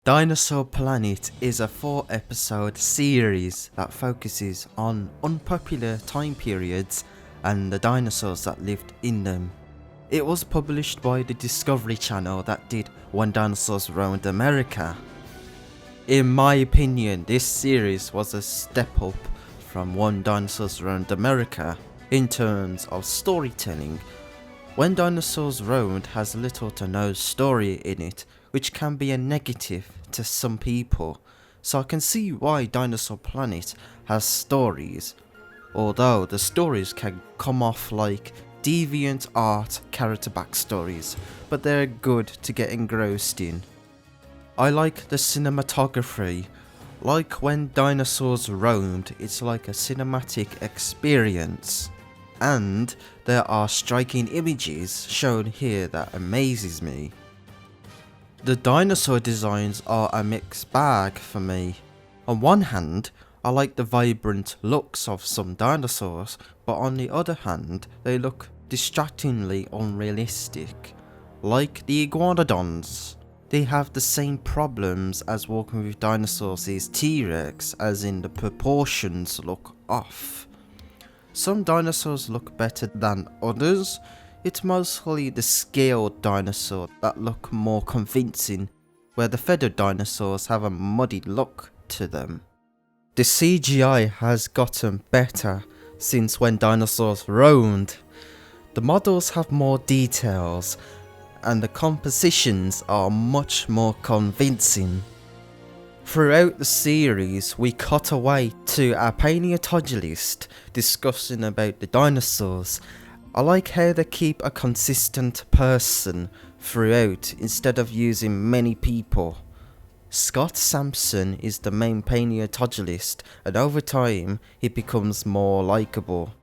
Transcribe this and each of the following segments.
Dinosaur Planet is a 4-episode series that focuses on unpopular time periods and the dinosaurs that lived in them. It was published by the Discovery Channel that did When Dinosaurs Roamed America. In my opinion, this series was a step up from When Dinosaurs Roamed America in terms of storytelling. When Dinosaurs Roamed has little to no story in it, which can be a negative to some people, so I can see why Dinosaur Planet has stories, although the stories can come off like deviant art character backstories, but they're good to get engrossed in. I like the cinematography. Like When Dinosaurs Roamed, it's like a cinematic experience. And there are striking images shown here that amazes me. The dinosaur designs are a mixed bag for me. On one hand, I like the vibrant looks of some dinosaurs, but on the other hand, they look distractingly unrealistic. Like the iguanodons. They have the same problems as Walking with Dinosaurs' T-Rex, as in the proportions look off. Some dinosaurs look better than others. It's mostly the scaled dinosaur that look more convincing, where the feathered dinosaurs have a muddy look to them. The CGI has gotten better since When Dinosaurs Roamed. The models have more details, and the compositions are much more convincing. Throughout the series, we cut away to a paleontologist discussing about the dinosaurs. I like how they keep a consistent person throughout instead of using many people. Scott Sampson is the main paleontologist, and over time he becomes more likeable.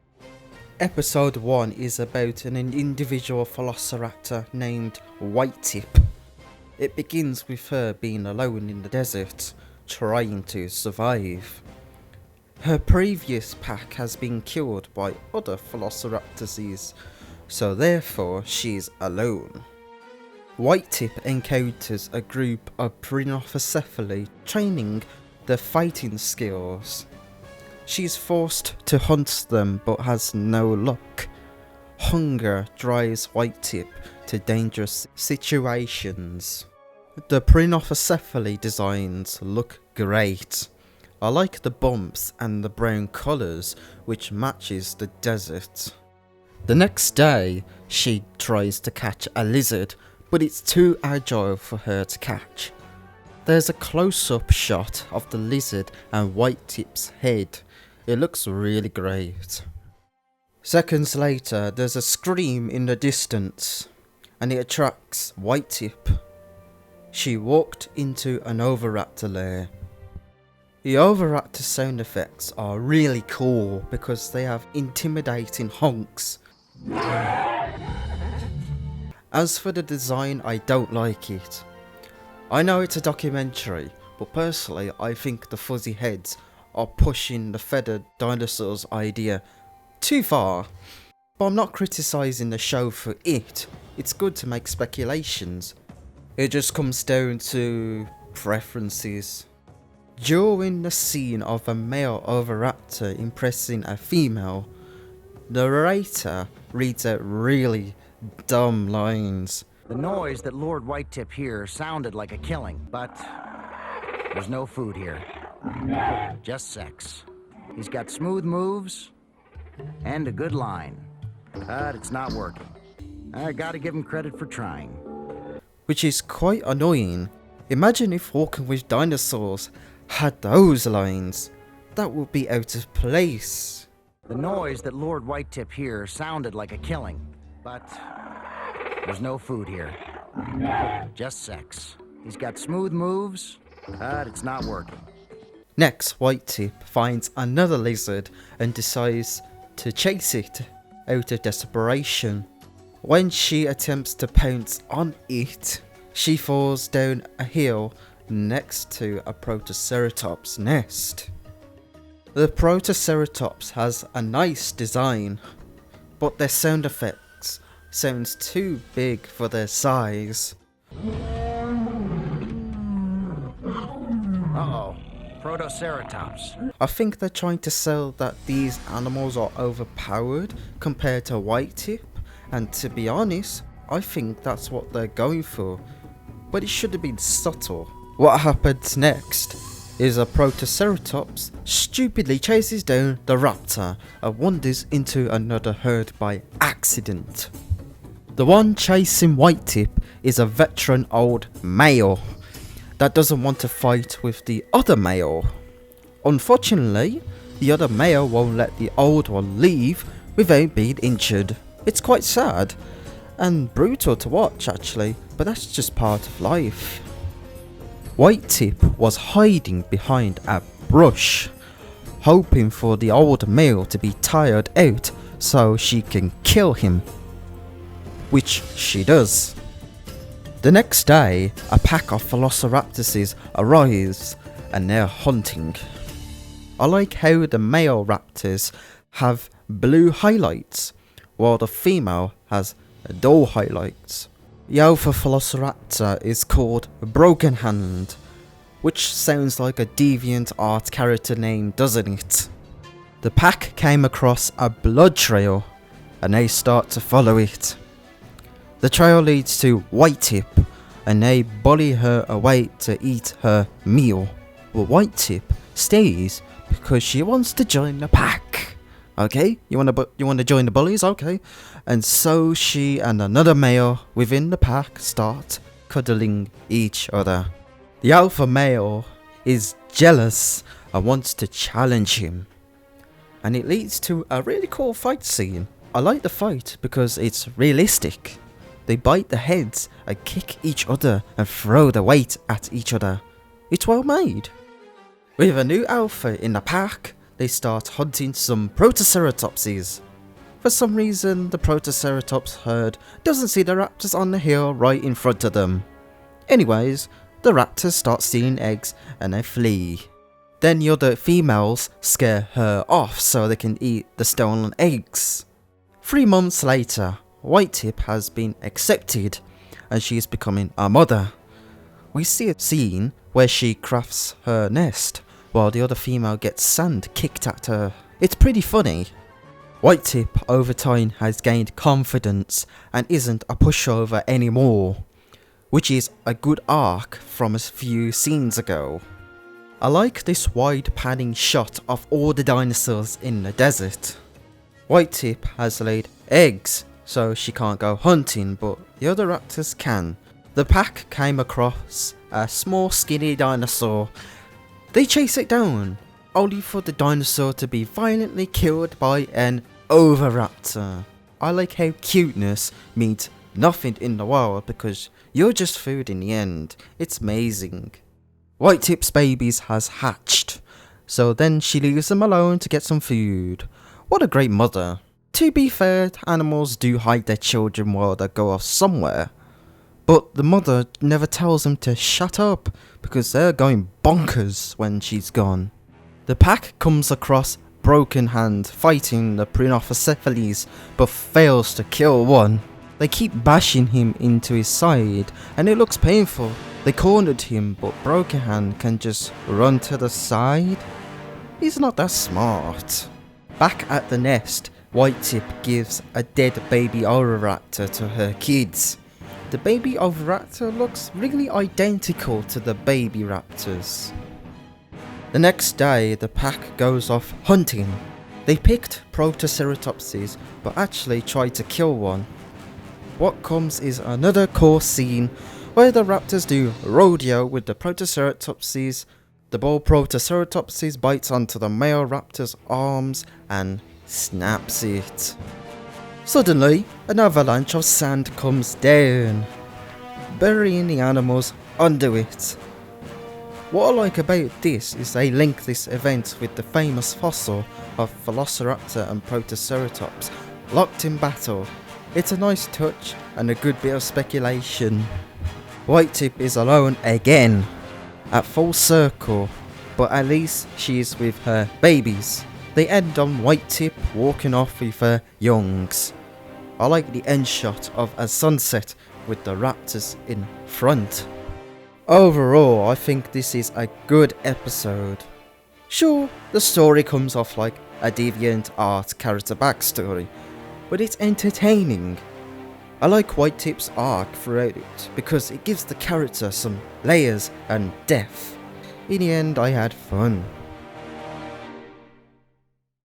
Episode 1 is about an individual velociraptor named Whitetip. It begins with her being alone in the desert, trying to survive. Her previous pack has been killed by other velociraptors, so therefore she's alone. Whitetip encounters a group of Prinocephali training their fighting skills. She's forced to hunt them but has no luck. Hunger drives Whitetip to dangerous situations. The Prinocephali designs look great. I like the bumps and the brown colours, which matches the desert. The next day, she tries to catch a lizard, but it's too agile for her to catch. There's a close-up shot of the lizard and Whitetip's head. It looks really great. Seconds later, there's a scream in the distance, and it attracts Whitetip. She walked into an Oviraptor lair. The Oviraptor sound effects are really cool because they have intimidating honks. As for the design, I don't like it. I know it's a documentary, but personally I think the fuzzy heads are pushing the feathered dinosaurs idea too far. But I'm not criticising the show for it. It's good to make speculations. It just comes down to preferences. During the scene of a male Oviraptor impressing a female, the narrator reads out really dumb lines. The noise that Lord Whitetip hears sounded like a killing, but there's no food here. Just sex. He's got smooth moves and a good line, but it's not working. I gotta give him credit for trying. Which is quite annoying. Imagine if Walking with Dinosaurs had those lines. That would be out of place. The noise that Lord Whitetip hears sounded like a killing, but there's no food here. Just sex. He's got smooth moves, but it's not working. Next, Whitetip finds another lizard and decides to chase it out of desperation. When she attempts to pounce on it, she falls down a hill next to a Protoceratops nest. The Protoceratops has a nice design, but their sound effects sounds too big for their size. Uh-oh. Protoceratops. I think they're trying to sell that these animals are overpowered compared to Whitetip, and to be honest, I think that's what they're going for, but it should have been subtle. What happens next is a Protoceratops stupidly chases down the raptor and wanders into another herd by accident. The one chasing Whitetip is a veteran old male that doesn't want to fight with the other male. Unfortunately, the other male won't let the old one leave without being injured. It's quite sad and brutal to watch actually, but that's just part of life. Whitetip was hiding behind a bush, hoping for the old male to be tired out so she can kill him, which she does. The next day, a pack of velociraptors arrives and they're hunting. I like how the male raptors have blue highlights while the female has dull highlights. The alpha velociraptor is called Broken Hand, which sounds like a deviant art character name, doesn't it? The pack came across a blood trail and they start to follow it. The trail leads to Whitetip and they bully her away to eat her meal. But Whitetip stays because she wants to join the pack. Okay, you want to join the bullies? Okay. And so she and another male within the pack start cuddling each other. The alpha male is jealous and wants to challenge him. And it leads to a really cool fight scene. I like the fight because it's realistic. They bite the heads and kick each other and throw the weight at each other. It's well made. With a new alpha in the pack, they start hunting some Protoceratopses. For some reason, the Protoceratops herd doesn't see the raptors on the hill right in front of them. Anyways, the raptors start stealing eggs and they flee. Then the other females scare her off so they can eat the stolen eggs. 3 months later, Whitetip has been accepted and she is becoming a mother. We see a scene where she crafts her nest while the other female gets sand kicked at her. It's pretty funny. Whitetip over time has gained confidence and isn't a pushover anymore, which is a good arc from a few scenes ago. I like this wide panning shot of all the dinosaurs in the desert. Whitetip has laid eggs, so she can't go hunting, but the other raptors can. The pack came across a small skinny dinosaur. They chase it down, only for the dinosaur to be violently killed by an oviraptor. I like how cuteness means nothing in the world because you're just food in the end. It's amazing. Whitetip's babies has hatched, so then she leaves them alone to get some food. What a great mother. To be fair, animals do hide their children while they go off somewhere, but the mother never tells them to shut up because they're going bonkers when she's gone. The pack comes across Broken Hand fighting the Prinophoscephalus but fails to kill one. They keep bashing him into his side and it looks painful. They cornered him but Broken Hand can just run to the side. He's not that smart. Back at the nest, Whitetip gives a dead baby oviraptor to her kids. The baby oviraptor looks really identical to the baby raptors. The next day, the pack goes off hunting. They picked Protoceratopses, but actually tried to kill one. What comes is another cool scene where the raptors do rodeo with the Protoceratopses. The bull Protoceratopses bites onto the male raptor's arms and snaps it. Suddenly, an avalanche of sand comes down, burying the animals under it. What I like about this is they link this event with the famous fossil of Velociraptor and Protoceratops locked in battle. It's a nice touch and a good bit of speculation. Whitetip is alone again, at full circle, but at least she is with her babies. They end on Whitetip walking off with her youngs. I like the end shot of a sunset with the raptors in front. Overall, I think this is a good episode. Sure, the story comes off like a deviant art character backstory, but it's entertaining. I like Whitetip's arc throughout it because it gives the character some layers and depth. In the end, I had fun.